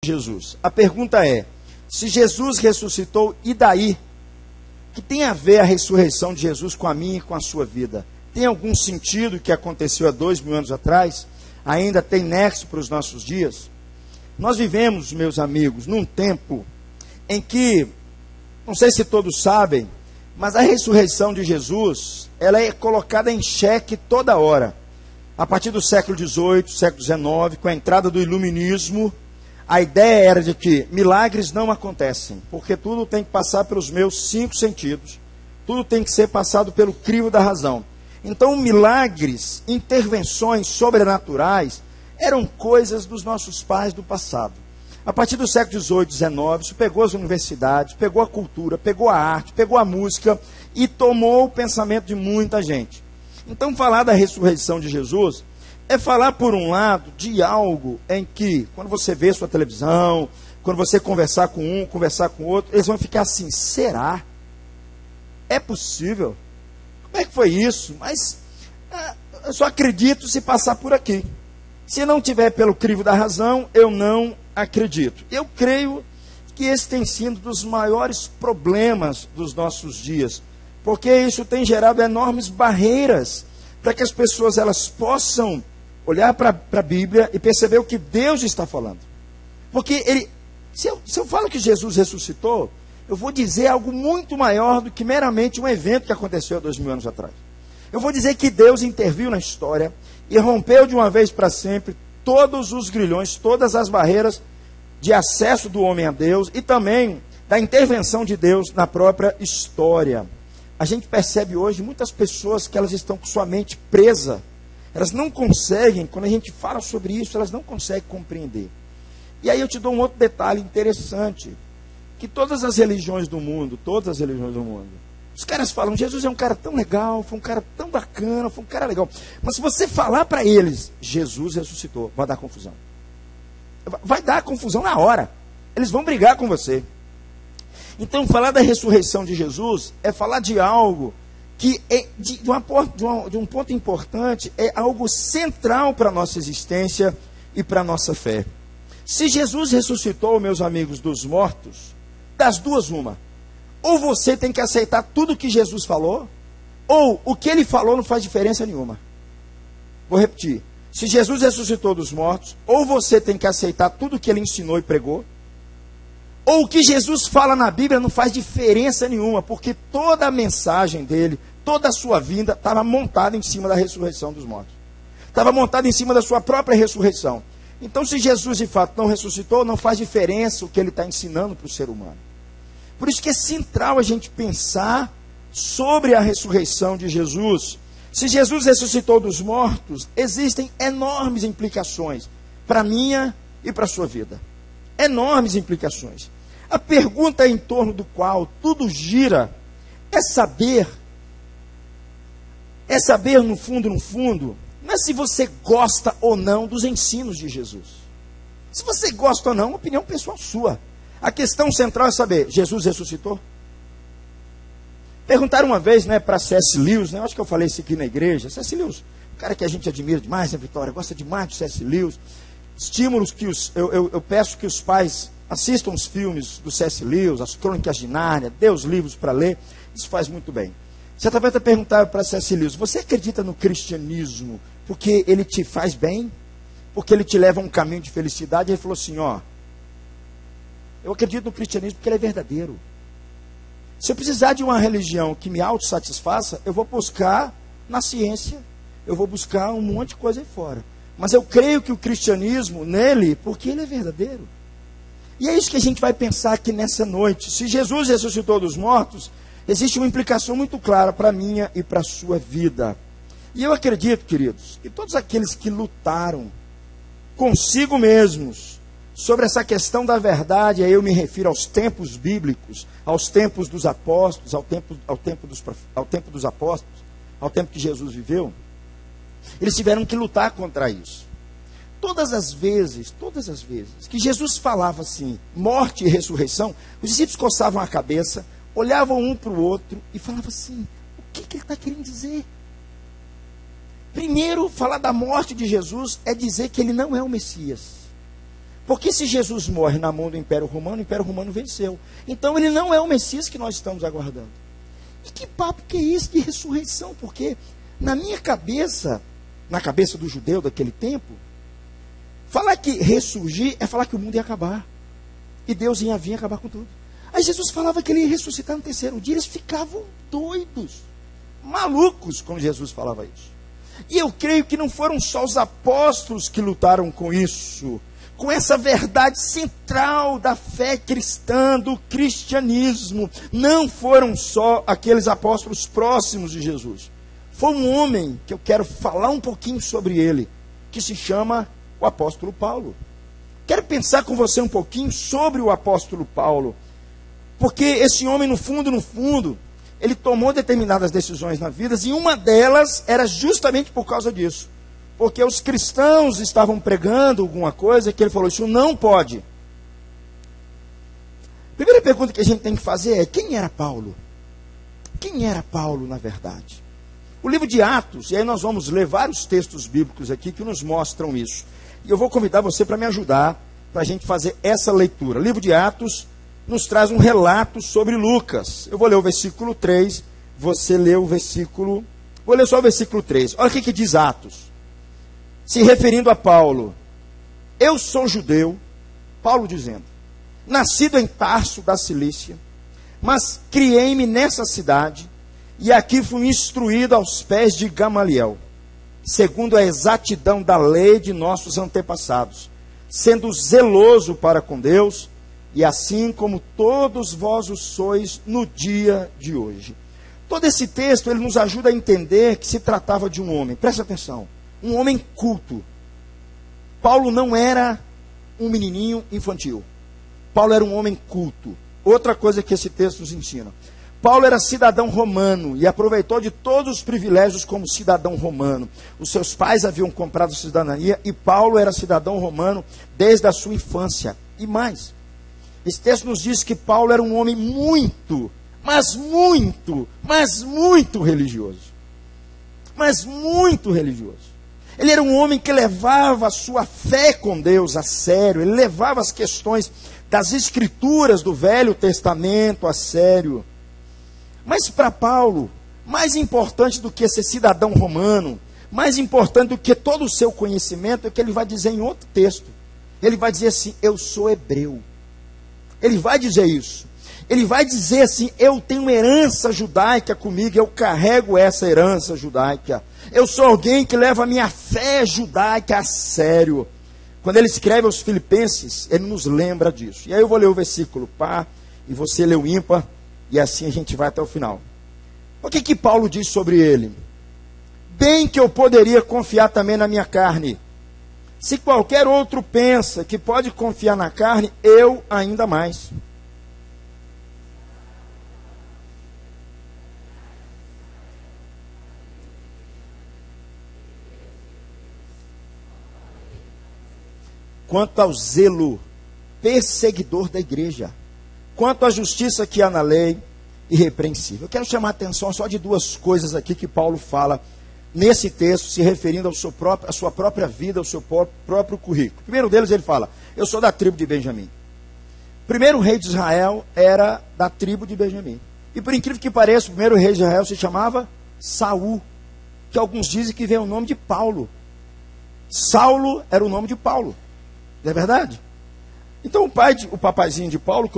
Jesus. A pergunta é, se Jesus ressuscitou, e daí? O que tem a ver a ressurreição de Jesus com a minha e com a sua vida? Tem algum sentido o que aconteceu há 2000 anos atrás? Ainda tem nexo para os nossos dias? Nós vivemos, meus amigos, num tempo em que, não sei se todos sabem, mas a ressurreição de Jesus, ela é colocada em xeque toda hora. A partir do século XVIII, século XIX, com a entrada do iluminismo, a ideia era de que milagres não acontecem, porque tudo tem que passar pelos meus 5 sentidos, tudo tem que ser passado pelo crivo da razão. Então, milagres, intervenções sobrenaturais, eram coisas dos nossos pais do passado. A partir do século XVIII, XIX, isso pegou as universidades, pegou a cultura, pegou a arte, pegou a música e tomou o pensamento de muita gente. Então, falar da ressurreição de Jesus é falar, por um lado, de algo em que, quando você vê sua televisão, quando você conversar com um, conversar com outro, eles vão ficar assim, será? É possível? Como é que foi isso? Mas eu só acredito se passar por aqui. Se não tiver pelo crivo da razão, eu não acredito. Eu creio que esse tem sido um dos maiores problemas dos nossos dias, porque isso tem gerado enormes barreiras para que as pessoas elas possam olhar para a Bíblia e perceber o que Deus está falando. Porque se eu falo que Jesus ressuscitou, eu vou dizer algo muito maior do que meramente um evento que aconteceu há 2000 anos atrás. Eu vou dizer que Deus interviu na história e rompeu de uma vez para sempre todos os grilhões, todas as barreiras de acesso do homem a Deus e também da intervenção de Deus na própria história. A gente percebe hoje muitas pessoas que elas estão com sua mente presa. Elas não conseguem, quando a gente fala sobre isso, elas não conseguem compreender. E aí eu te dou um outro detalhe interessante, que todas as religiões do mundo, os caras falam, Jesus é um cara tão legal, foi um cara tão bacana, foi um cara legal. Mas se você falar para eles, Jesus ressuscitou, vai dar confusão. Vai dar confusão na hora. Eles vão brigar com você. Então, falar da ressurreição de Jesus é falar de algo que, de um ponto importante, é algo central para a nossa existência e para a nossa fé. Se Jesus ressuscitou, meus amigos, dos mortos, das duas uma. Ou você tem que aceitar tudo que Jesus falou, ou o que ele falou não faz diferença nenhuma. Vou repetir. Se Jesus ressuscitou dos mortos, ou você tem que aceitar tudo que ele ensinou e pregou, ou o que Jesus fala na Bíblia não faz diferença nenhuma, porque toda a mensagem dele, toda a sua vinda, estava montada em cima da ressurreição dos mortos. Estava montada em cima da sua própria ressurreição. Então, se Jesus de fato não ressuscitou, não faz diferença o que ele está ensinando para o ser humano. Por isso que é central a gente pensar sobre a ressurreição de Jesus. Se Jesus ressuscitou dos mortos, existem enormes implicações para a minha e para a sua vida. Enormes implicações. A pergunta em torno do qual tudo gira é saber no fundo, não é se você gosta ou não dos ensinos de Jesus. Se você gosta ou não, é uma opinião pessoal sua. A questão central é saber, Jesus ressuscitou? Perguntaram uma vez, para C.S. Lewis, acho que eu falei isso aqui na igreja. C.S. Lewis, um cara que a gente admira demais, né, Vitória? Gosta demais de C.S. Lewis. Estímulos que eu peço que os pais assistam os filmes do C.S. Lewis, as Crônicas de Nárnia, dê os livros para ler, isso faz muito bem. Certa vez eu perguntaram para C.S. Lewis, você acredita no cristianismo porque ele te faz bem? Porque ele te leva a um caminho de felicidade? Ele falou assim, eu acredito no cristianismo porque ele é verdadeiro. Se eu precisar de uma religião que me autossatisfaça, eu vou buscar na ciência, eu vou buscar um monte de coisa aí fora. Mas eu creio que o cristianismo, nele, porque ele é verdadeiro. E é isso que a gente vai pensar aqui nessa noite. Se Jesus ressuscitou dos mortos, existe uma implicação muito clara para a minha e para a sua vida. E eu acredito, queridos, que todos aqueles que lutaram consigo mesmos sobre essa questão da verdade, aí eu me refiro aos tempos bíblicos, aos tempos dos apóstolos, ao tempo dos apóstolos, ao tempo que Jesus viveu, eles tiveram que lutar contra isso. Todas as vezes que Jesus falava assim, morte e ressurreição, os discípulos coçavam a cabeça, olhavam um para o outro e falavam assim, o que ele está querendo dizer? Primeiro, falar da morte de Jesus é dizer que ele não é o Messias. Porque se Jesus morre na mão do Império Romano venceu. Então ele não é o Messias que nós estamos aguardando. E que papo que é isso de ressurreição? Porque na minha cabeça, na cabeça do judeu daquele tempo, falar que ressurgir é falar que o mundo ia acabar. E Deus ia vir acabar com tudo. Aí Jesus falava que ele ia ressuscitar no terceiro dia. Eles ficavam doidos, malucos quando Jesus falava isso. E eu creio que não foram só os apóstolos que lutaram com isso, com essa verdade central da fé cristã, do cristianismo. Não foram só aqueles apóstolos próximos de Jesus. Foi um homem que eu quero falar um pouquinho sobre ele, que se chama o apóstolo Paulo. Quero pensar com você um pouquinho sobre o apóstolo Paulo, porque esse homem, no fundo, ele tomou determinadas decisões na vida, e uma delas era justamente por causa disso. Porque os cristãos estavam pregando alguma coisa que ele falou, isso não pode. Primeira pergunta que a gente tem que fazer é, quem era Paulo? Quem era Paulo, na verdade? O livro de Atos, e aí nós vamos ler vários textos bíblicos aqui que nos mostram isso. E eu vou convidar você para me ajudar, para a gente fazer essa leitura. O livro de Atos nos traz um relato sobre Lucas. Eu vou ler o versículo 3, você lê o versículo... Vou ler só o versículo 3. Olha o que diz Atos. Se referindo a Paulo, eu sou judeu, Paulo dizendo, nascido em Tarso da Cilícia, mas criei-me nessa cidade, e aqui fui instruído aos pés de Gamaliel, segundo a exatidão da lei de nossos antepassados, sendo zeloso para com Deus, e assim como todos vós o sois no dia de hoje. Todo esse texto, ele nos ajuda a entender que se tratava de um homem, presta atenção, um homem culto. Paulo não era um menininho infantil. Paulo era um homem culto. Outra coisa que esse texto nos ensina. Paulo era cidadão romano e aproveitou de todos os privilégios como cidadão romano. Os seus pais haviam comprado cidadania e Paulo era cidadão romano desde a sua infância. E mais, esse texto nos diz que Paulo era um homem muito religioso. Mas muito religioso. Ele era um homem que levava a sua fé com Deus a sério. Ele levava as questões das escrituras do Velho Testamento a sério. Mas para Paulo, mais importante do que ser cidadão romano, mais importante do que todo o seu conhecimento, é o que ele vai dizer em outro texto. Ele vai dizer assim, eu sou hebreu. Ele vai dizer isso. Ele vai dizer assim, eu tenho herança judaica comigo, eu carrego essa herança judaica. Eu sou alguém que leva a minha fé judaica a sério. Quando ele escreve aos Filipenses, ele nos lembra disso. E aí eu vou ler o versículo par, e você lê o ímpar, e assim a gente vai até o final. O que Paulo diz sobre ele? Bem que eu poderia confiar também na minha carne. Se qualquer outro pensa que pode confiar na carne, eu ainda mais. Quanto ao zelo perseguidor da igreja, quanto à justiça que há na lei, irrepreensível. Eu quero chamar a atenção só de duas coisas aqui que Paulo fala nesse texto, se referindo à sua própria vida, ao seu próprio currículo. O primeiro deles, ele fala, eu sou da tribo de Benjamim. O primeiro rei de Israel era da tribo de Benjamim. E por incrível que pareça, o primeiro rei de Israel se chamava Saul, que alguns dizem que vem o nome de Paulo. Saulo era o nome de Paulo. Não é verdade? Então o papaizinho de Paulo,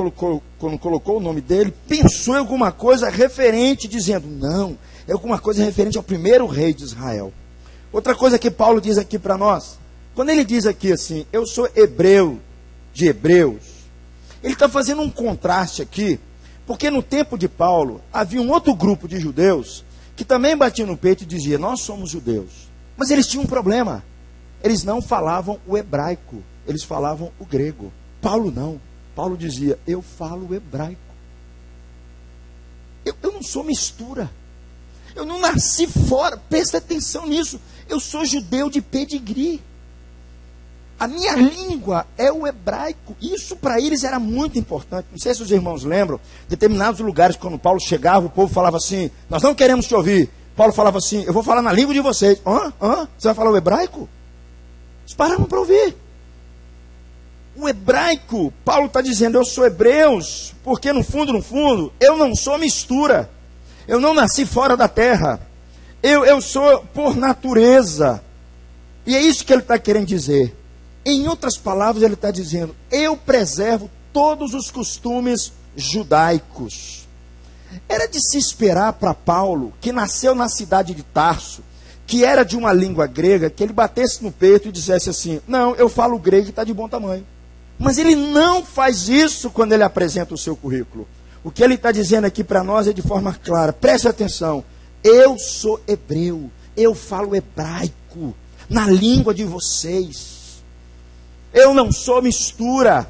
quando colocou o nome dele, pensou em alguma coisa referente, dizendo, não, é alguma coisa referente ao primeiro rei de Israel. Outra coisa que Paulo diz aqui para nós, quando ele diz aqui assim, eu sou hebreu de hebreus, ele está fazendo um contraste aqui, porque no tempo de Paulo, havia um outro grupo de judeus, que também batia no peito e dizia, nós somos judeus. Mas eles tinham um problema, eles não falavam o hebraico, eles falavam o grego. Paulo não. Paulo dizia, eu falo o hebraico. Eu não sou mistura. Eu não nasci fora. Presta atenção nisso. Eu sou judeu de pedigree. A minha língua é o hebraico. Isso para eles era muito importante. Não sei se os irmãos lembram. Determinados lugares, quando Paulo chegava, o povo falava assim, nós não queremos te ouvir. Paulo falava assim, eu vou falar na língua de vocês. Você vai falar o hebraico? Eles pararam para ouvir. o hebraico, Paulo está dizendo, eu sou hebreus, porque no fundo, eu não sou mistura. Eu não nasci fora da terra. Eu sou por natureza. E é isso que ele está querendo dizer. Em outras palavras, ele está dizendo, eu preservo todos os costumes judaicos. Era de se esperar para Paulo, que nasceu na cidade de Tarso, que era de uma língua grega, que ele batesse no peito e dissesse assim, não, eu falo grego e está de bom tamanho. Mas ele não faz isso quando ele apresenta o seu currículo. O que ele está dizendo aqui para nós é de forma clara, preste atenção, eu sou hebreu, eu falo hebraico, na língua de vocês. Eu não sou mistura.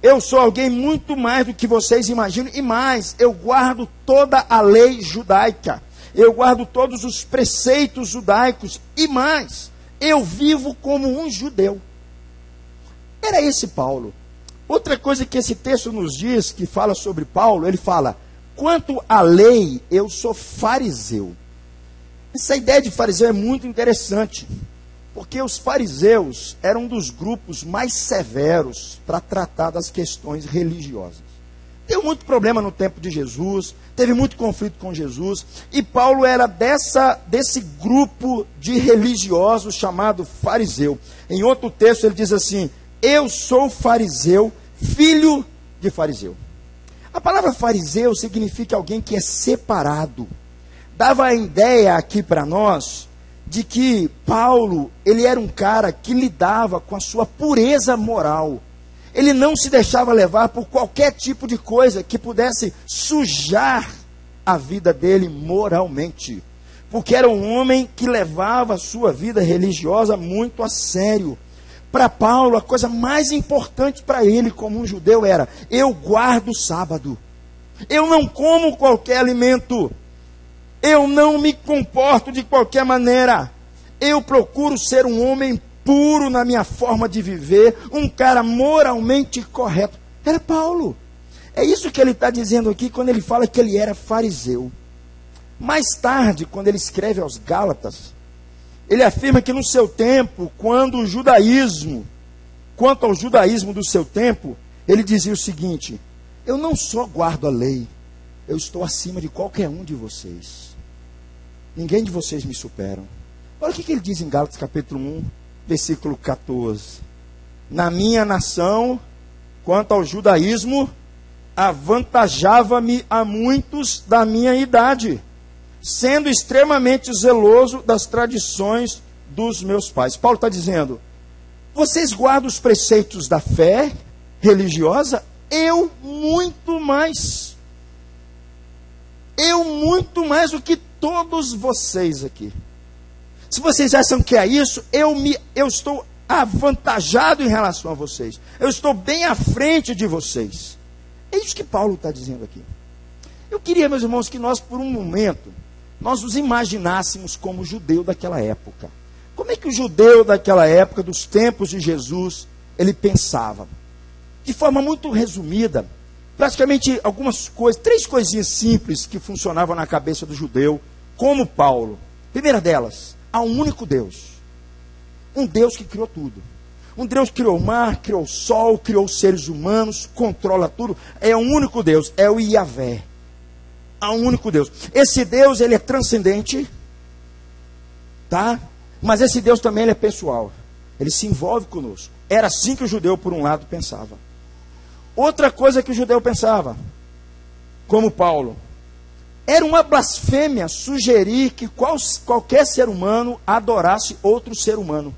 Eu sou alguém muito mais do que vocês imaginam. E mais, eu guardo toda a lei judaica. Eu guardo todos os preceitos judaicos. E mais, eu vivo como um judeu. Era esse Paulo. Outra coisa que esse texto nos diz, que fala sobre Paulo, ele fala, quanto à lei, eu sou fariseu. Essa ideia de fariseu é muito interessante. Porque os fariseus eram um dos grupos mais severos para tratar das questões religiosas. Deu muito problema no tempo de Jesus, teve muito conflito com Jesus, e Paulo era desse grupo de religiosos chamado fariseu. Em outro texto ele diz assim, eu sou fariseu, filho de fariseu. A palavra fariseu significa alguém que é separado. Dava a ideia aqui para nós de que Paulo, ele era um cara que lidava com a sua pureza moral. Ele não se deixava levar por qualquer tipo de coisa que pudesse sujar a vida dele moralmente. Porque era um homem que levava a sua vida religiosa muito a sério. Para Paulo, a coisa mais importante para ele como um judeu era, eu guardo o sábado. Eu não como qualquer alimento. Eu não me comporto de qualquer maneira. Eu procuro ser um homem puro na minha forma de viver, um cara moralmente correto. Era Paulo. É isso que ele está dizendo aqui quando ele fala que ele era fariseu. Mais tarde, quando ele escreve aos Gálatas, ele afirma que no seu tempo, quanto ao judaísmo do seu tempo, ele dizia o seguinte, eu não só guardo a lei, eu estou acima de qualquer um de vocês. Ninguém de vocês me superam. Olha o que ele diz em Gálatas capítulo 1, versículo 14. Na minha nação, quanto ao judaísmo, avantajava-me a muitos da minha idade, sendo extremamente zeloso das tradições dos meus pais. Paulo está dizendo, vocês guardam os preceitos da fé religiosa? Eu muito mais. Eu muito mais do que todos vocês aqui. Se vocês acham que é isso, eu estou avantajado em relação a vocês. Eu estou bem à frente de vocês. É isso que Paulo está dizendo aqui. Eu queria, meus irmãos, que nós, por um momento, nós nos imaginássemos como judeu daquela época. Como é que o judeu daquela época, dos tempos de Jesus, ele pensava? De forma muito resumida, praticamente algumas coisas, 3 coisinhas simples que funcionavam na cabeça do judeu, como Paulo. Primeira delas, há um único Deus. Um Deus que criou tudo. Um Deus que criou o mar, criou o sol, criou os seres humanos, controla tudo. É um único Deus, é o Yahvé. Há um único Deus. Esse Deus, ele é transcendente, tá? Mas esse Deus também ele é pessoal. Ele se envolve conosco. Era assim que o judeu, por um lado, pensava. Outra coisa que o judeu pensava, como Paulo, era uma blasfêmia sugerir que qualquer ser humano adorasse outro ser humano.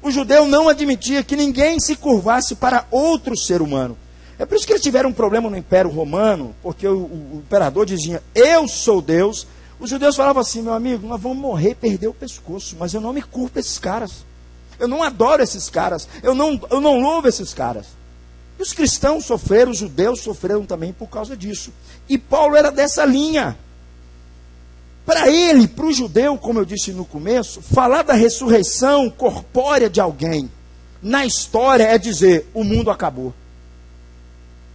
O judeu não admitia que ninguém se curvasse para outro ser humano. É por isso que eles tiveram um problema no Império Romano, porque o imperador dizia, eu sou Deus. Os judeus falavam assim, meu amigo, nós vamos morrer e perder o pescoço, mas eu não me curvo para esses caras. Eu não adoro esses caras, eu não louvo esses caras. E os cristãos sofreram, os judeus sofreram também por causa disso. E Paulo era dessa linha. Para ele, para o judeu, como eu disse no começo, falar da ressurreição corpórea de alguém na história é dizer, o mundo acabou.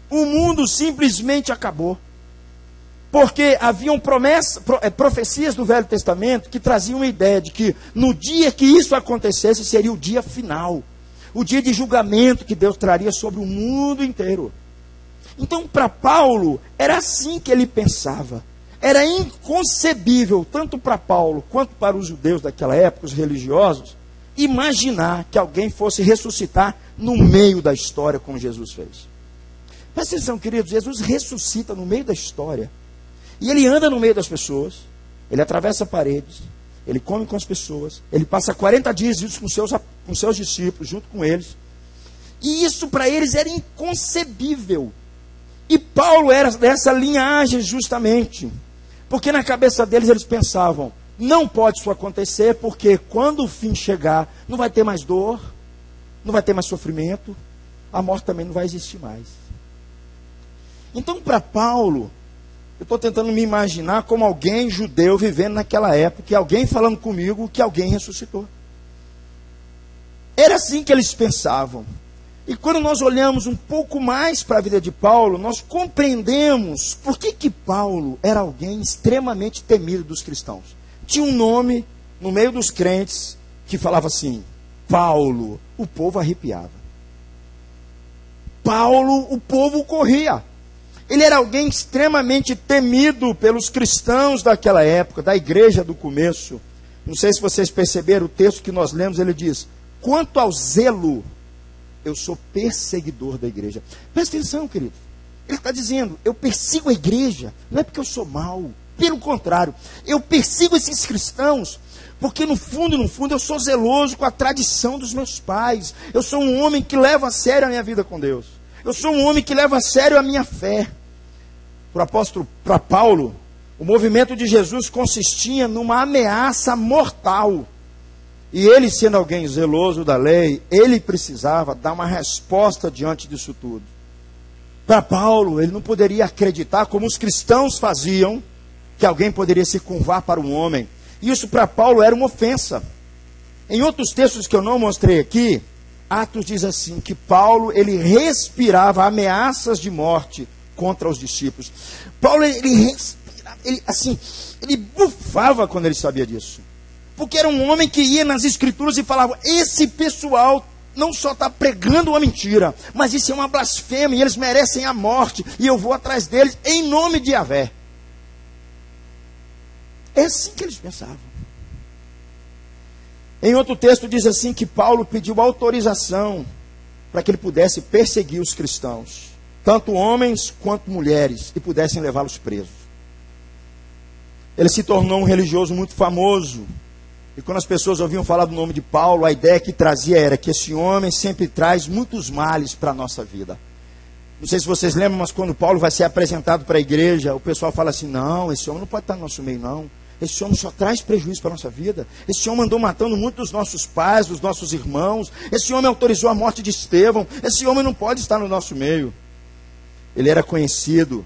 O mundo simplesmente acabou. Porque haviam profecias do Velho Testamento que traziam uma ideia de que no dia que isso acontecesse seria o dia final. o dia de julgamento que Deus traria sobre o mundo inteiro. Então, para Paulo, era assim que ele pensava. Era inconcebível, tanto para Paulo quanto para os judeus daquela época, os religiosos, imaginar que alguém fosse ressuscitar no meio da história, como Jesus fez. Presta atenção, queridos, Jesus ressuscita no meio da história. E ele anda no meio das pessoas, ele atravessa paredes, ele come com as pessoas, ele passa 40 dias juntos com seus discípulos, junto com eles. E isso para eles era inconcebível. E Paulo era dessa linhagem justamente, porque na cabeça deles eles pensavam, não pode isso acontecer, porque quando o fim chegar, não vai ter mais dor, não vai ter mais sofrimento, a morte também não vai existir mais. Então para Paulo, eu estou tentando me imaginar como alguém judeu vivendo naquela época, e alguém falando comigo que alguém ressuscitou. Era assim que eles pensavam. E quando nós olhamos um pouco mais para a vida de Paulo, nós compreendemos por que Paulo era alguém extremamente temido dos cristãos. Tinha um nome no meio dos crentes que falava assim, Paulo, o povo arrepiava. Paulo, o povo corria. Ele era alguém extremamente temido pelos cristãos daquela época, da igreja do começo. Não sei se vocês perceberam o texto que nós lemos, ele diz, quanto ao zelo, eu sou perseguidor da igreja. Presta atenção, querido. Ele está dizendo, eu persigo a igreja, não é porque eu sou mau. Pelo contrário, eu persigo esses cristãos, porque no fundo, eu sou zeloso com a tradição dos meus pais. Eu sou um homem que leva a sério a minha vida com Deus. Eu sou um homem que leva a sério a minha fé. Para Paulo, o movimento de Jesus consistia numa ameaça mortal. E ele, sendo alguém zeloso da lei, ele precisava dar uma resposta diante disso tudo. Para Paulo, ele não poderia acreditar, como os cristãos faziam, que alguém poderia se curvar para um homem. Isso para Paulo era uma ofensa. Em outros textos que eu não mostrei aqui, Atos diz assim, que Paulo, ele respirava ameaças de morte contra os discípulos. Paulo, ele bufava quando ele sabia disso. Porque era um homem que ia nas escrituras e falava, esse pessoal não só está pregando uma mentira, mas isso é uma blasfêmia, e eles merecem a morte, e eu vou atrás deles em nome de Yahvé. É assim que eles pensavam. Em outro texto diz assim que Paulo pediu autorização para que ele pudesse perseguir os cristãos, tanto homens quanto mulheres, e pudessem levá-los presos. Ele se tornou um religioso muito famoso. E quando as pessoas ouviam falar do nome de Paulo, a ideia que trazia era que esse homem sempre traz muitos males para a nossa vida. Não sei se vocês lembram, mas quando Paulo vai ser apresentado para a igreja, o pessoal fala assim, não, esse homem não pode estar no nosso meio não. Esse homem só traz prejuízo para a nossa vida. Esse homem andou matando muitos dos nossos pais, dos nossos irmãos. Esse homem autorizou a morte de Estevão. Esse homem não pode estar no nosso meio. Ele era conhecido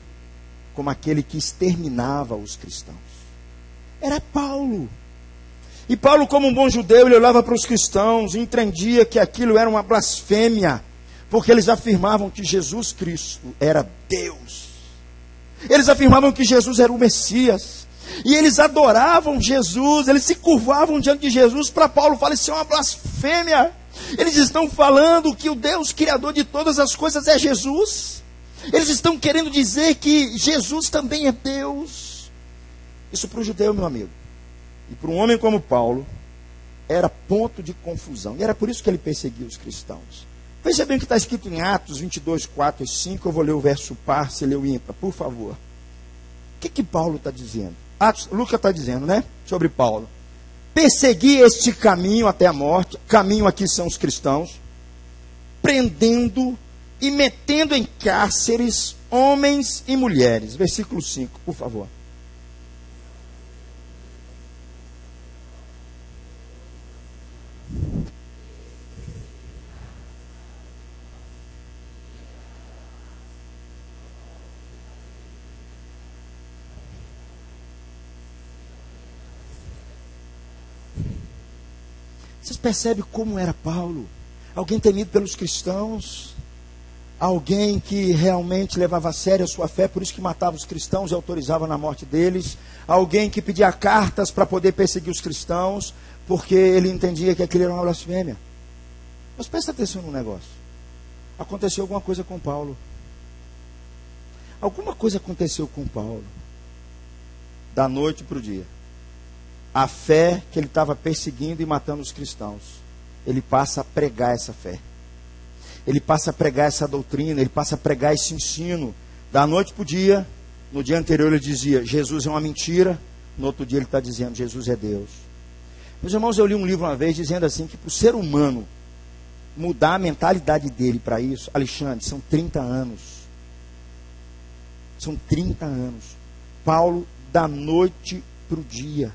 como aquele que exterminava os cristãos. Era Paulo. E Paulo, como um bom judeu, ele olhava para os cristãos e entendia que aquilo era uma blasfêmia, porque eles afirmavam que Jesus Cristo era Deus. Eles afirmavam que Jesus era o Messias. E eles adoravam Jesus, eles se curvavam diante de Jesus. Para Paulo, fala, isso é uma blasfêmia. Eles estão falando que o Deus Criador de todas as coisas é Jesus. Eles estão querendo dizer que Jesus também é Deus. Isso para o judeu, meu amigo, e para um homem como Paulo, era ponto de confusão. E era por isso que ele perseguia os cristãos. Veja bem o que está escrito em Atos 22, 4 e 5. Eu vou ler o verso par, se lê o ímpar, por favor. O que Paulo está dizendo? Lucas está dizendo, né? Sobre Paulo. Persegui este caminho até a morte. Caminho aqui são os cristãos. Prendendo e metendo em cárceres homens e mulheres. Versículo 5, por favor. Vocês percebem como era Paulo? Alguém temido pelos cristãos, alguém que realmente levava a sério a sua fé, por isso que matava os cristãos e autorizava na morte deles, alguém que pedia cartas para poder perseguir os cristãos, porque ele entendia que aquilo era uma blasfêmia. Mas presta atenção no negócio. Aconteceu alguma coisa com Paulo. Alguma coisa aconteceu com Paulo. Da noite para o dia. A fé que ele estava perseguindo e matando os cristãos, ele passa a pregar essa fé. Ele passa a pregar essa doutrina, ele passa a pregar esse ensino. Da noite para o dia, no dia anterior ele dizia, Jesus é uma mentira. No outro dia ele está dizendo, Jesus é Deus. Meus irmãos, eu li um livro uma vez dizendo assim, que para o ser humano mudar a mentalidade dele para isso, Alexandre, são 30 anos. São 30 anos. Paulo, da noite para o dia.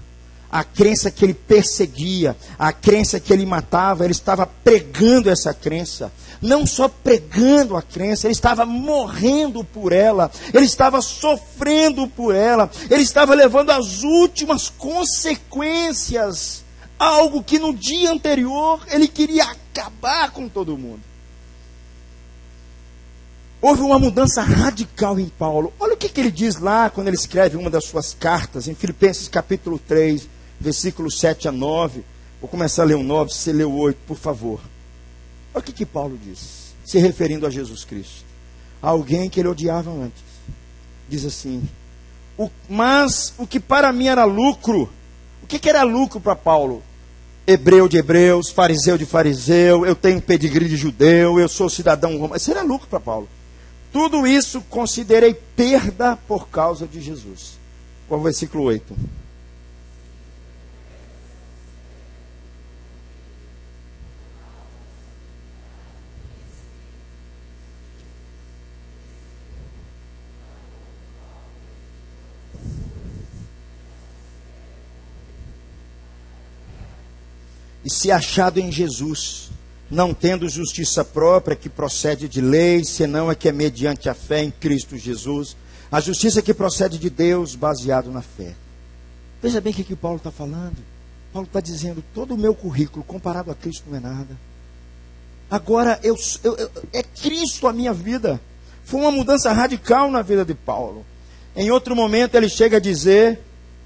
A crença que ele perseguia, a crença que ele matava, ele estava pregando essa crença. Não só pregando a crença, ele estava morrendo por ela, ele estava sofrendo por ela, ele estava levando as últimas consequências, algo que no dia anterior ele queria acabar com todo mundo. Houve uma mudança radical em Paulo. Olha o que ele diz lá, quando ele escreve uma das suas cartas, em Filipenses capítulo 3, versículos 7 a 9. Vou começar a ler o 9, você lê o 8, por favor. Olha o que Paulo diz, se referindo a Jesus Cristo. Alguém que ele odiava antes. Diz assim, mas o que para mim era lucro. O que era lucro para Paulo? Hebreu de hebreus, fariseu de fariseu, eu tenho pedigree de judeu, eu sou cidadão romano. Isso era lucro para Paulo. Tudo isso considerei perda por causa de Jesus. Qual é o versículo 8? E se achado em Jesus, não tendo justiça própria que procede de lei, senão a que é mediante a fé em Cristo Jesus, a justiça que procede de Deus, baseado na fé. Veja bem o que Paulo está falando. Paulo está dizendo, todo o meu currículo comparado a Cristo não é nada. Agora é Cristo a minha vida. Foi uma mudança radical na vida de Paulo. Em outro momento ele chega a dizer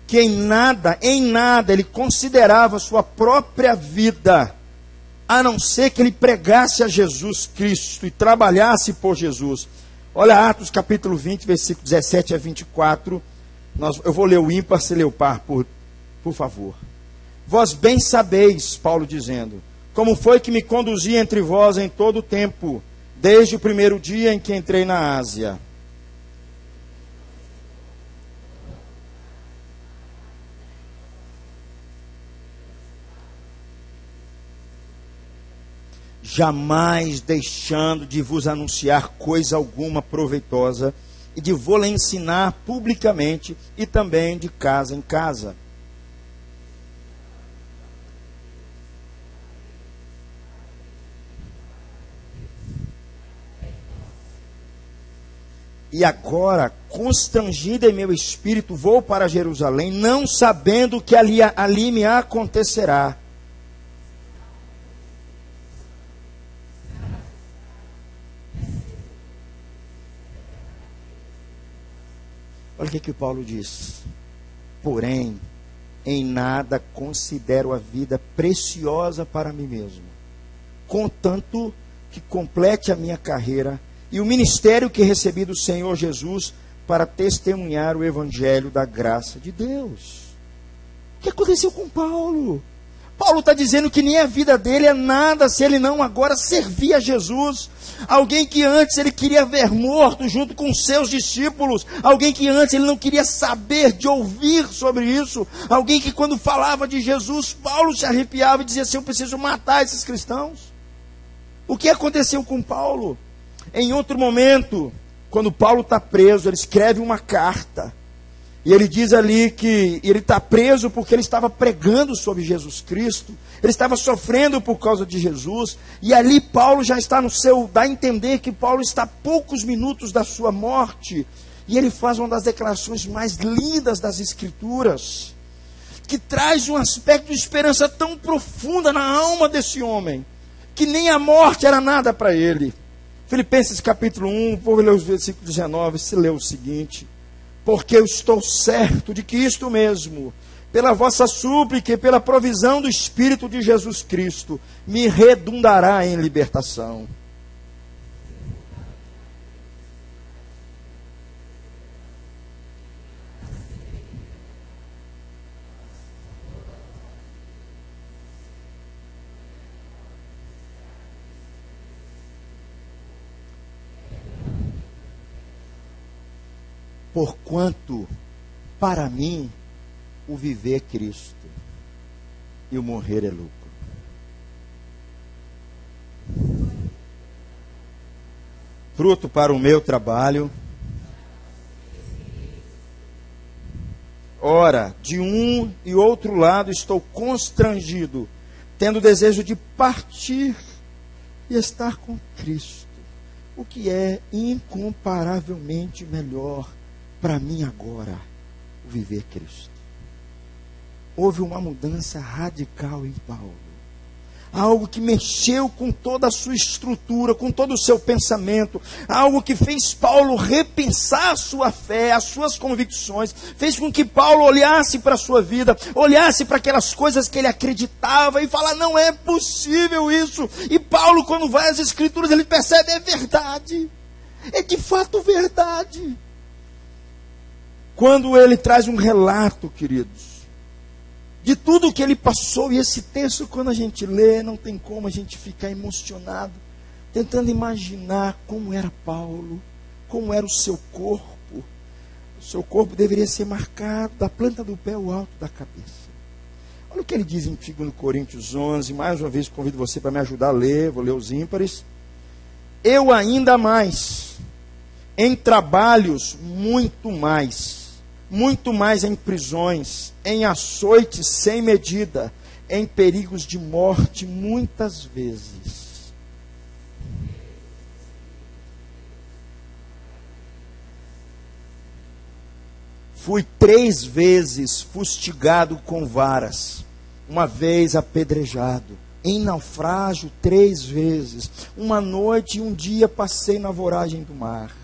que em nada ele considerava sua própria vida, a não ser que ele pregasse a Jesus Cristo e trabalhasse por Jesus. Olha Atos capítulo 20, versículo 17 a 24. Eu vou ler o ímpar, você lê o par, por favor. Vós bem sabeis, Paulo dizendo, como foi que me conduzi entre vós em todo o tempo, desde o primeiro dia em que entrei na Ásia. Jamais deixando de vos anunciar coisa alguma proveitosa e de vou-la ensinar publicamente e também de casa em casa. E agora, constrangido em meu espírito, vou para Jerusalém, não sabendo o que ali me acontecerá. Olha o que Paulo diz. Porém, em nada considero a vida preciosa para mim mesmo, contanto que complete a minha carreira e o ministério que recebi do Senhor Jesus para testemunhar o evangelho da graça de Deus. O que aconteceu com Paulo? Paulo está dizendo que nem a vida dele é nada se ele não agora servir a Jesus. Alguém que antes ele queria ver morto junto com seus discípulos. Alguém que antes ele não queria saber de ouvir sobre isso. Alguém que quando falava de Jesus, Paulo se arrepiava e dizia assim, eu preciso matar esses cristãos. O que aconteceu com Paulo? Em outro momento, quando Paulo está preso, ele escreve uma carta. E ele diz ali que ele está preso porque ele estava pregando sobre Jesus Cristo. Ele estava sofrendo por causa de Jesus. E ali Paulo já está dá a entender que Paulo está a poucos minutos da sua morte. E ele faz uma das declarações mais lindas das Escrituras, que traz um aspecto de esperança tão profunda na alma desse homem, que nem a morte era nada para ele. Filipenses capítulo 1, vou ler os versículos 19, se lê o seguinte. Porque eu estou certo de que isto mesmo, pela vossa súplica e pela provisão do Espírito de Jesus Cristo, me redundará em libertação. Porquanto, para mim, o viver é Cristo e o morrer é lucro. Fruto para o meu trabalho. Ora, de um e outro lado estou constrangido, tendo desejo de partir e estar com Cristo, o que é incomparavelmente melhor para mim agora, o viver Cristo. Houve uma mudança radical em Paulo. Algo que mexeu com toda a sua estrutura, com todo o seu pensamento. Algo que fez Paulo repensar a sua fé, as suas convicções. Fez com que Paulo olhasse para a sua vida, olhasse para aquelas coisas que ele acreditava e falar, não é possível isso. E Paulo, quando vai às Escrituras, ele percebe, é verdade. É de fato verdade. Quando ele traz um relato, queridos, de tudo o que ele passou, e esse texto, quando a gente lê, não tem como a gente ficar emocionado, tentando imaginar como era Paulo, como era o seu corpo. O seu corpo deveria ser marcado da planta do pé ao alto da cabeça. Olha o que ele diz em 2 Coríntios 11, mais uma vez convido você para me ajudar a ler, vou ler os ímpares. Eu ainda mais, em trabalhos muito mais em prisões, em açoites sem medida, em perigos de morte muitas vezes. Fui 3 vezes fustigado com varas, uma vez apedrejado, em naufrágio 3 vezes, uma noite e um dia passei na voragem do mar.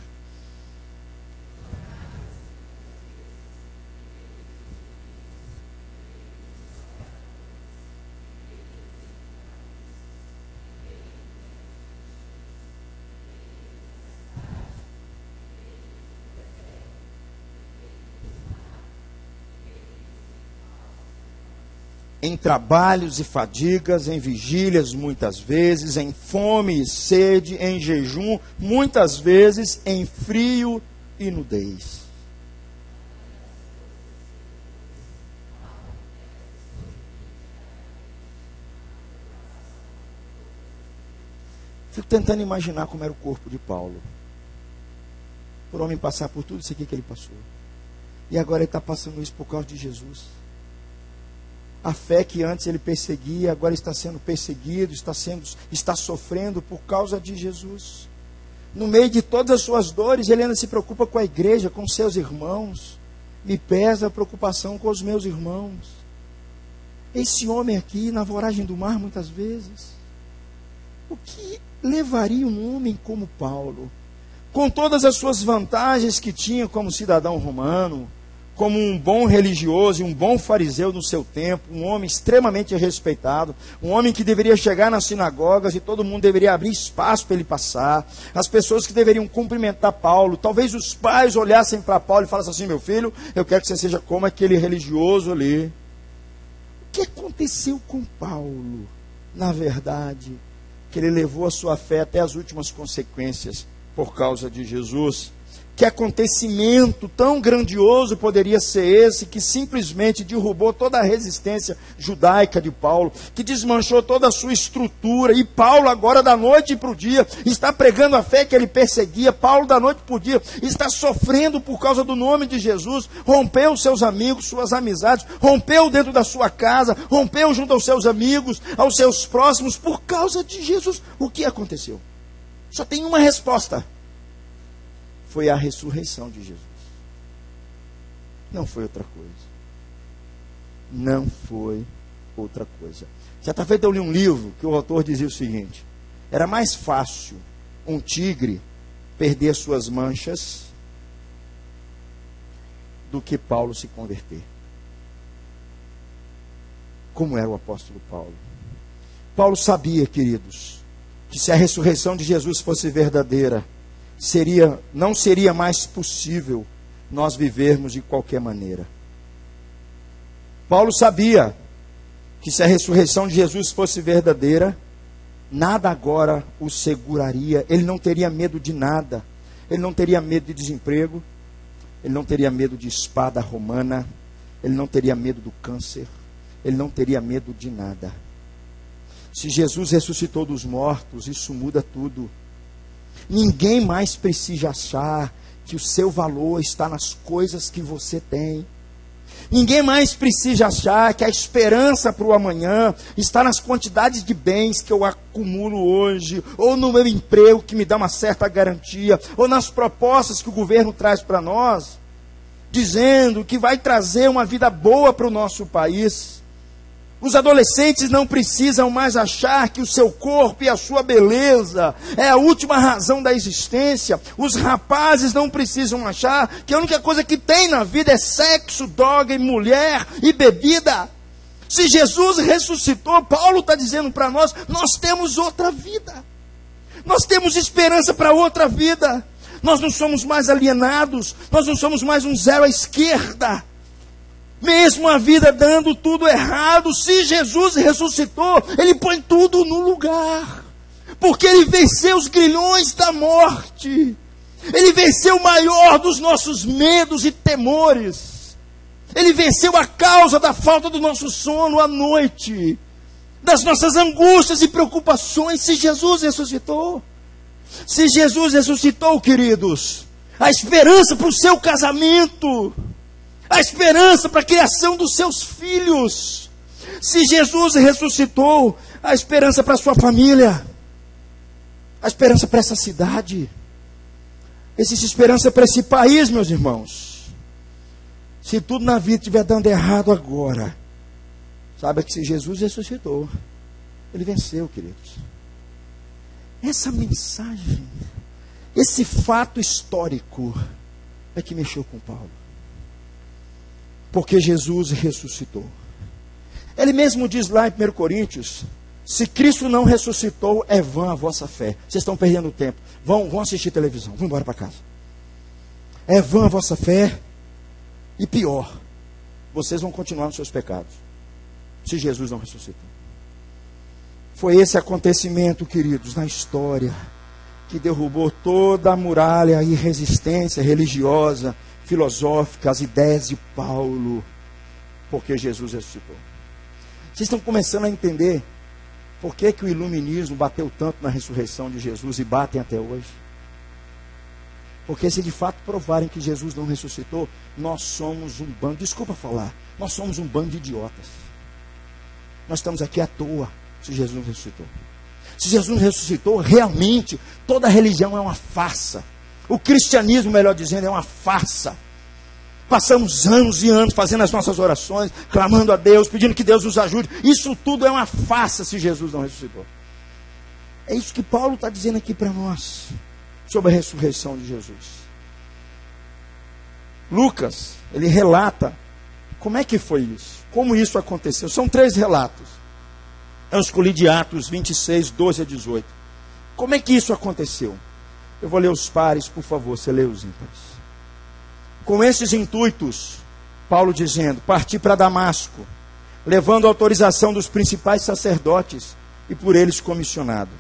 Em trabalhos e fadigas, em vigílias muitas vezes, em fome e sede, em jejum muitas vezes, em frio e nudez. Fico tentando imaginar como era o corpo de Paulo. Por homem passar por tudo isso aqui que ele passou. E agora ele está passando isso por causa de Jesus. A fé que antes ele perseguia, agora está sendo perseguido, está sofrendo por causa de Jesus. No meio de todas as suas dores, ele ainda se preocupa com a igreja, com seus irmãos. Me pesa a preocupação com os meus irmãos. Esse homem aqui, na voragem do mar, muitas vezes. O que levaria um homem como Paulo, com todas as suas vantagens que tinha como cidadão romano, como um bom religioso e um bom fariseu no seu tempo, um homem extremamente respeitado, um homem que deveria chegar nas sinagogas e todo mundo deveria abrir espaço para ele passar, as pessoas que deveriam cumprimentar Paulo, talvez os pais olhassem para Paulo e falassem assim, meu filho, eu quero que você seja como aquele religioso ali. O que aconteceu com Paulo? Na verdade, que ele levou a sua fé até as últimas consequências por causa de Jesus. Que acontecimento tão grandioso poderia ser esse, que simplesmente derrubou toda a resistência judaica de Paulo, que desmanchou toda a sua estrutura, e Paulo agora da noite para o dia está pregando a fé que ele perseguia. Paulo da noite para o dia está sofrendo por causa do nome de Jesus, rompeu seus amigos, suas amizades, rompeu dentro da sua casa, rompeu junto aos seus amigos, aos seus próximos, por causa de Jesus. O que aconteceu? Só tem uma resposta. Foi a ressurreição de Jesus. Não foi outra coisa. Não foi outra coisa. Certa feita eu li um livro que o autor dizia o seguinte: era mais fácil um tigre perder suas manchas do que Paulo se converter. como era o apóstolo Paulo. Paulo sabia, queridos, que se a ressurreição de Jesus fosse verdadeira, não seria mais possível nós vivermos de qualquer maneira. Paulo sabia que se a ressurreição de Jesus fosse verdadeira, nada agora o seguraria. Ele não teria medo de nada. Ele não teria medo de desemprego. Ele não teria medo de espada romana. Ele não teria medo do câncer. Ele não teria medo de nada. Se Jesus ressuscitou dos mortos, isso muda tudo. Ninguém mais precisa achar que o seu valor está nas coisas que você tem. Ninguém mais precisa achar que a esperança para o amanhã está nas quantidades de bens que eu acumulo hoje, ou no meu emprego que me dá uma certa garantia, ou nas propostas que o governo traz para nós, dizendo que vai trazer uma vida boa para o nosso país. Os adolescentes não precisam mais achar que o seu corpo e a sua beleza é a última razão da existência. Os rapazes não precisam achar que a única coisa que tem na vida é sexo, droga, e mulher e bebida. Se Jesus ressuscitou, Paulo está dizendo para nós, nós temos outra vida. Nós temos esperança para outra vida. Nós não somos mais alienados, nós não somos mais um zero à esquerda. Mesmo a vida dando tudo errado, se Jesus ressuscitou, Ele põe tudo no lugar. Porque Ele venceu os grilhões da morte. Ele venceu o maior dos nossos medos e temores. Ele venceu a causa da falta do nosso sono à noite. Das nossas angústias e preocupações, se Jesus ressuscitou. Se Jesus ressuscitou, queridos, a esperança para o seu casamento, a esperança para a criação dos seus filhos. Se Jesus ressuscitou, a esperança para a sua família, a esperança para essa cidade, existe esperança para esse país, meus irmãos. Se tudo na vida estiver dando errado agora, saiba que se Jesus ressuscitou, Ele venceu, queridos. Essa mensagem, esse fato histórico é que mexeu com Paulo. Porque Jesus ressuscitou. Ele mesmo diz lá em 1 Coríntios, se Cristo não ressuscitou, é vã a vossa fé. Vocês estão perdendo tempo. Vão assistir televisão, vão embora para casa. É vã a vossa fé. E pior, vocês vão continuar nos seus pecados, se Jesus não ressuscitou. Foi esse acontecimento, queridos, na história, que derrubou toda a muralha e resistência religiosa, filosófica, as ideias de Paulo, porque Jesus ressuscitou. Vocês estão começando a entender por que o iluminismo bateu tanto na ressurreição de Jesus e batem até hoje? Porque se de fato provarem que Jesus não ressuscitou, nós somos um bando, desculpa falar, nós somos um bando de idiotas. Nós estamos aqui à toa, se Jesus não ressuscitou. Se Jesus não ressuscitou, realmente, toda religião é uma farsa. O cristianismo, melhor dizendo, é uma farsa. Passamos anos e anos fazendo as nossas orações, clamando a Deus, pedindo que Deus nos ajude. Isso tudo é uma farsa se Jesus não ressuscitou. É isso que Paulo está dizendo aqui para nós, sobre a ressurreição de Jesus. Lucas, ele relata como é que foi isso, como isso aconteceu. São 3 relatos. Eu escolhi de Atos 26, 12 a 18. Como é que isso aconteceu? Eu vou ler os pares, por favor, você lê os ímpares. Com esses intuitos, Paulo dizendo, parti para Damasco, levando a autorização dos principais sacerdotes e por eles comissionado.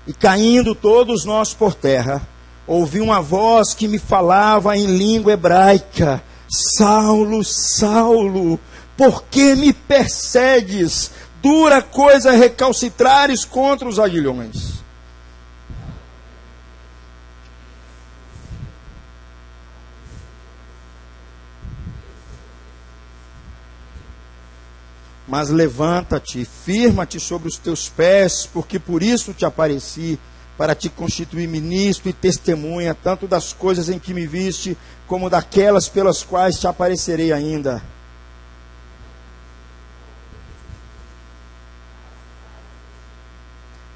E caindo todos nós por terra, ouvi uma voz que me falava em língua hebraica, Saulo, Saulo, por que me persegues? Dura coisa recalcitrares contra os aguilhões. Mas levanta-te, firma-te sobre os teus pés, porque por isso te apareci, para te constituir ministro e testemunha, tanto das coisas em que me viste, como daquelas pelas quais te aparecerei ainda.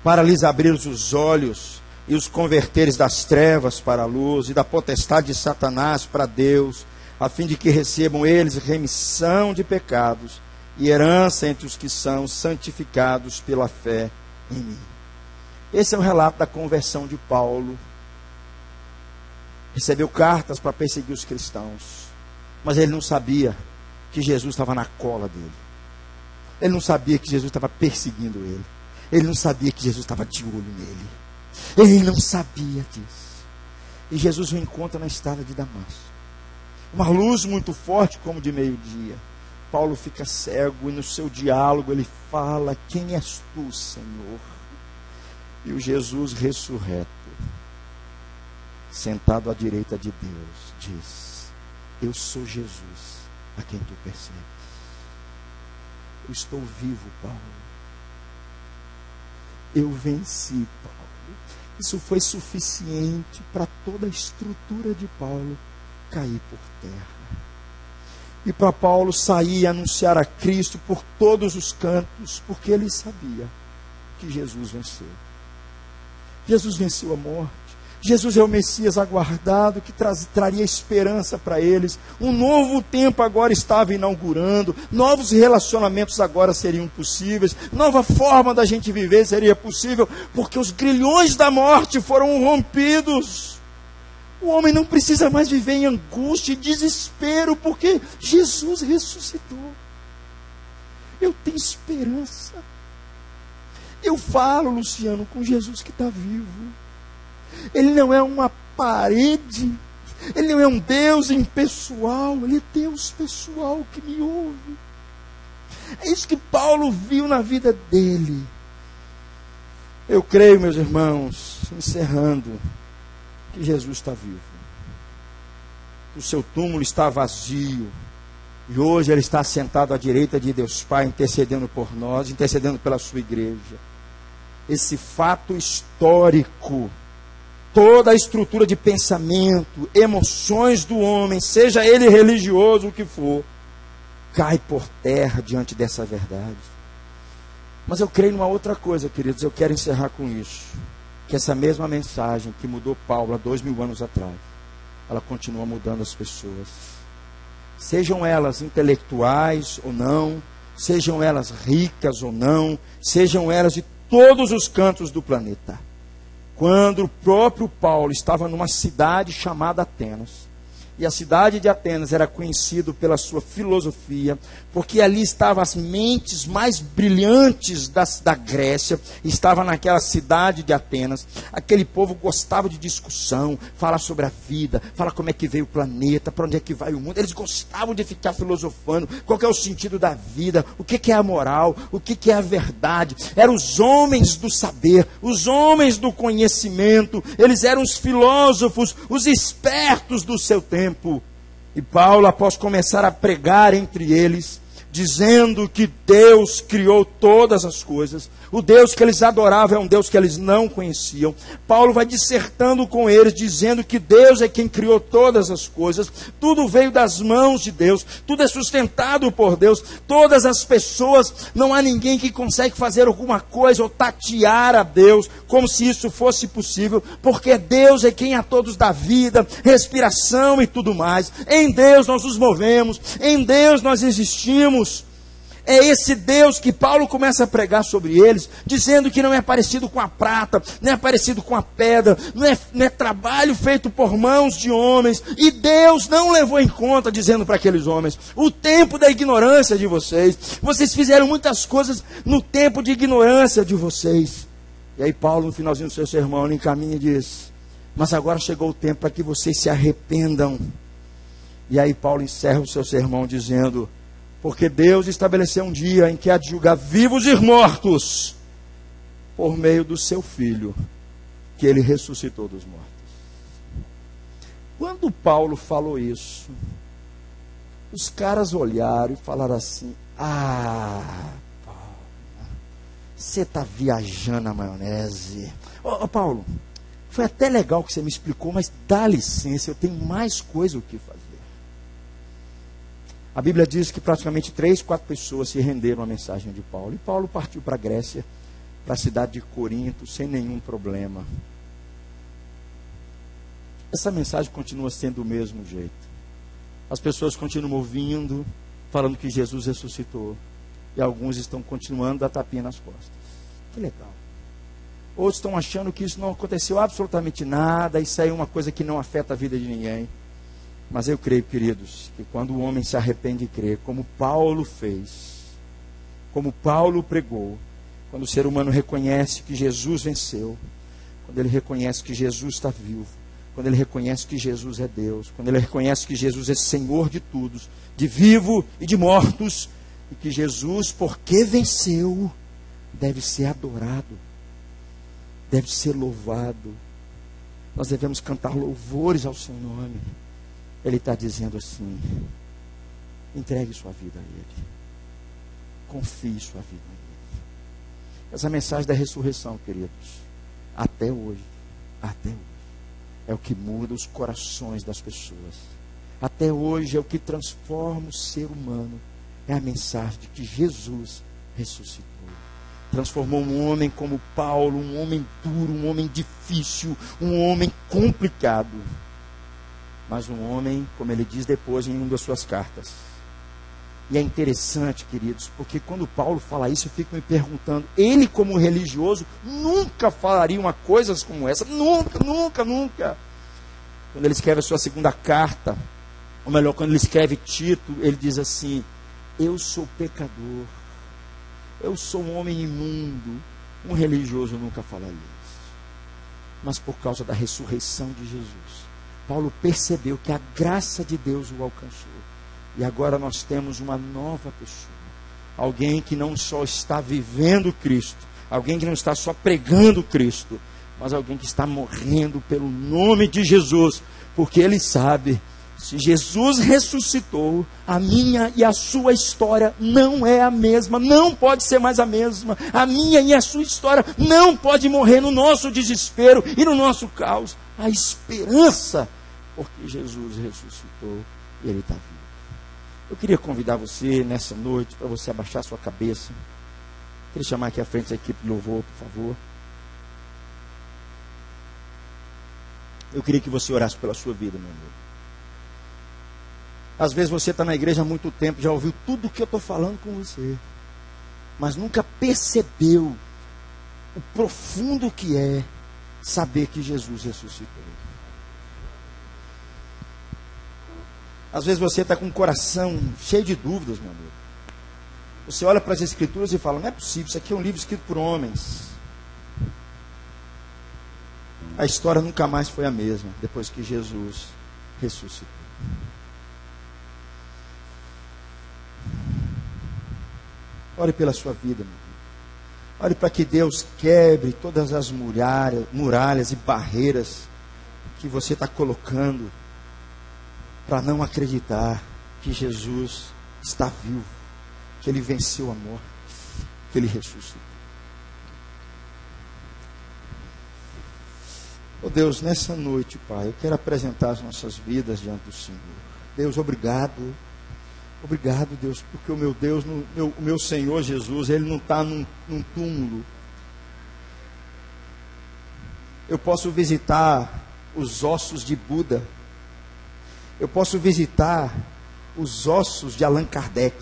para lhes abrir os olhos e os converteres das trevas para a luz e da potestade de Satanás para Deus, a fim de que recebam eles remissão de pecados e herança entre os que são santificados pela fé em mim. Esse é o relato da conversão de Paulo. Recebeu cartas para perseguir os cristãos, mas ele não sabia que Jesus estava na cola dele. Ele não sabia que Jesus estava perseguindo ele. Ele não sabia que Jesus estava de olho nele. Ele não sabia disso. E Jesus o encontra na estrada de Damasco. Uma luz muito forte como de meio-dia. Paulo fica cego e no seu diálogo ele fala: quem és tu, Senhor? E o Jesus ressurreto, sentado à direita de Deus, diz: eu sou Jesus a quem tu persegues. Eu estou vivo, Paulo. Eu venci, Paulo. Isso foi suficiente para toda a estrutura de Paulo cair por terra. E para Paulo sair e anunciar a Cristo por todos os cantos, porque ele sabia que Jesus venceu. Jesus venceu a morte. Jesus é o Messias aguardado que traria esperança para eles. Um novo tempo agora estava inaugurando. Novos relacionamentos agora seriam possíveis. Nova forma da gente viver seria possível, porque os grilhões da morte foram rompidos. O homem não precisa mais viver em angústia e desespero, porque Jesus ressuscitou. Eu tenho esperança. Eu falo, Luciano, com Jesus que está vivo. Ele não é uma parede, ele não é um Deus impessoal, ele é Deus pessoal que me ouve. É isso que Paulo viu na vida dele. Eu creio, meus irmãos, encerrando, que Jesus está vivo. O seu túmulo está vazio. E hoje ele está sentado à direita de Deus Pai, intercedendo por nós, intercedendo pela sua igreja. Esse fato histórico, toda a estrutura de pensamento, emoções do homem, seja ele religioso o que for, cai por terra diante dessa verdade. Mas eu creio numa outra coisa, queridos, eu quero encerrar com isso. Que essa mesma mensagem que mudou Paulo há 2000 anos atrás, ela continua mudando as pessoas. Sejam elas intelectuais ou não, sejam elas ricas ou não, sejam elas de todos os cantos do planeta. Quando o próprio Paulo estava numa cidade chamada Atenas, e a cidade de Atenas era conhecida pela sua filosofia, porque ali estavam as mentes mais brilhantes da Grécia, estava naquela cidade de Atenas. Aquele povo gostava de discussão, falar sobre a vida, falar como é que veio o planeta, para onde é que vai o mundo. Eles gostavam de ficar filosofando, qual que é o sentido da vida, o que é a moral, o que é a verdade. Eram os homens do saber, os homens do conhecimento, eles eram os filósofos, os espertos do seu tempo. E Paulo, após começar a pregar entre eles, dizendo que Deus criou todas as coisas, o Deus que eles adoravam é um Deus que eles não conheciam. Paulo vai dissertando com eles, dizendo que Deus é quem criou todas as coisas, tudo veio das mãos de Deus, tudo é sustentado por Deus, todas as pessoas, não há ninguém que consegue fazer alguma coisa ou tatear a Deus, como se isso fosse possível, porque Deus é quem a todos dá vida, respiração e tudo mais. Em Deus nós nos movemos, em Deus nós existimos. É esse Deus que Paulo começa a pregar sobre eles, dizendo que não é parecido com a prata, não é parecido com a pedra, não é trabalho feito por mãos de homens, e Deus não levou em conta, dizendo para aqueles homens, o tempo da ignorância de vocês, vocês fizeram muitas coisas no tempo de ignorância de vocês. E aí Paulo, no finalzinho do seu sermão, ele encaminha e diz, mas agora chegou o tempo para que vocês se arrependam. E aí Paulo encerra o seu sermão dizendo, porque Deus estabeleceu um dia em que há de julgar vivos e mortos, por meio do seu Filho, que ele ressuscitou dos mortos. Quando Paulo falou isso, os caras olharam e falaram assim, Paulo, você está viajando na maionese. Paulo, foi até legal que você me explicou, mas dá licença, eu tenho mais coisa o que fazer. A Bíblia diz que praticamente 3, 4 pessoas se renderam à mensagem de Paulo. E Paulo partiu para a Grécia. para a cidade de Corinto sem nenhum problema. Essa mensagem continua sendo do mesmo jeito. As pessoas continuam ouvindo, falando que Jesus ressuscitou. E alguns estão continuando a dar tapinha nas costas. Que legal. Outros estão achando que isso não aconteceu absolutamente nada, isso aí é uma coisa que não afeta a vida de ninguém. Mas eu creio, queridos, que quando o homem se arrepende e crê, como Paulo fez, como Paulo pregou, quando o ser humano reconhece que Jesus venceu, quando ele reconhece que Jesus está vivo, quando ele reconhece que Jesus é Deus, quando ele reconhece que Jesus é Senhor de todos, de vivo e de mortos, e que Jesus, porque venceu, deve ser adorado, deve ser louvado. Nós devemos cantar louvores ao seu nome. Ele está dizendo assim: entregue sua vida a Ele, confie sua vida a Ele. Essa mensagem da ressurreição, queridos, até hoje, é o que muda os corações das pessoas. Até hoje é o que transforma o ser humano. É a mensagem de que Jesus ressuscitou. Transformou um homem como Paulo, um homem duro, um homem difícil, um homem complicado. Mas um homem, como ele diz depois em uma das suas cartas. E é interessante, queridos, porque quando Paulo fala isso, eu fico me perguntando, ele como religioso, nunca falaria uma coisa como essa. Nunca. Quando ele escreve a sua segunda carta, ou melhor, quando ele escreve Tito, ele diz assim: eu sou pecador, eu sou um homem imundo. Um religioso nunca falaria isso. Mas por causa da ressurreição de Jesus, Paulo percebeu que a graça de Deus o alcançou. E agora nós temos uma nova pessoa. Alguém que não só está vivendo Cristo, alguém que não está só pregando Cristo, mas alguém que está morrendo pelo nome de Jesus, porque ele sabe, se Jesus ressuscitou, a minha e a sua história não é a mesma, não pode ser mais a mesma. A minha e a sua história não pode morrer no nosso desespero e no nosso caos. A esperança, porque Jesus ressuscitou e Ele está vivo. Eu queria convidar você nessa noite para você abaixar sua cabeça. Queria chamar aqui à frente a equipe de louvor, por favor. Eu queria que você orasse pela sua vida, meu amigo. Às vezes você está na igreja há muito tempo, já ouviu tudo o que eu estou falando com você, mas nunca percebeu o profundo que é saber que Jesus ressuscitou. Às vezes você está com o coração cheio de dúvidas, meu amigo. Você olha para as Escrituras e fala: não é possível, isso aqui é um livro escrito por homens. A história nunca mais foi a mesma depois que Jesus ressuscitou. Ore pela sua vida, meu amigo. Ore para que Deus quebre todas as muralhas e barreiras que você está colocando para não acreditar que Jesus está vivo, que Ele venceu a morte, que Ele ressuscitou. Oh Deus, nessa noite, Pai, eu quero apresentar as nossas vidas diante do Senhor. Deus, obrigado. Obrigado, Deus, porque o meu Deus, o meu Senhor Jesus, Ele não está num túmulo. Eu posso visitar os ossos de Buda. Eu posso visitar os ossos de Allan Kardec.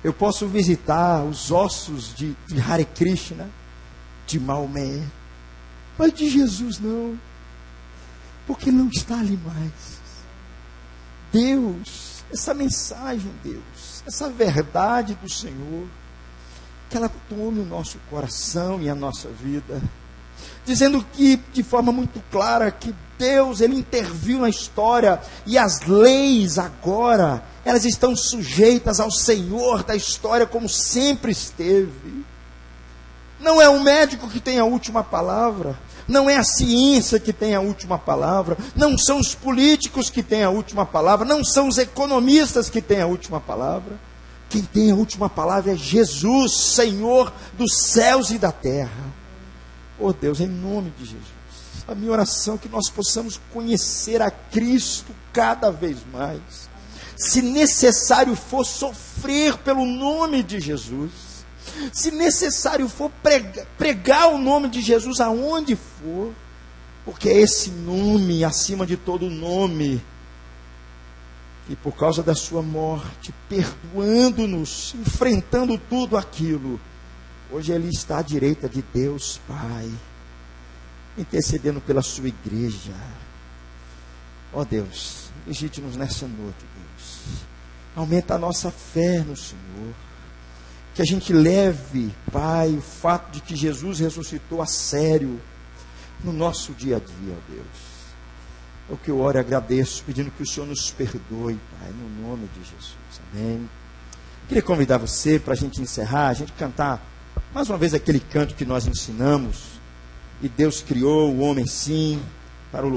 Eu posso visitar os ossos de Hare Krishna, de Maomé. Mas de Jesus não. Porque Ele não está ali mais. Deus, essa mensagem, Deus, essa verdade do Senhor, que ela tome o nosso coração e a nossa vida, dizendo que, de forma muito clara, que Deus, Ele interviu na história, e as leis agora, elas estão sujeitas ao Senhor da história, como sempre esteve. Não é o médico que tem a última palavra, não é a ciência que tem a última palavra, não são os políticos que têm a última palavra, não são os economistas que têm a última palavra. Quem tem a última palavra é Jesus, Senhor dos céus e da terra. Oh Deus, em nome de Jesus, a minha oração é que nós possamos conhecer a Cristo cada vez mais. Se necessário for sofrer pelo nome de Jesus, Se necessário for, pregar o nome de Jesus aonde for, porque é esse nome, acima de todo nome, que por causa da sua morte, perdoando-nos, enfrentando tudo aquilo, hoje Ele está à direita de Deus Pai, intercedendo pela sua igreja. Ó Deus, visite-nos nessa noite, Deus. Aumenta a nossa fé no Senhor. Que a gente leve, Pai, o fato de que Jesus ressuscitou a sério no nosso dia a dia, ó Deus. É o que eu oro e agradeço, pedindo que o Senhor nos perdoe, Pai, no nome de Jesus. Amém. Queria convidar você para a gente encerrar, a gente cantar mais uma vez aquele canto que nós ensinamos. E Deus criou o homem sim para o lugar.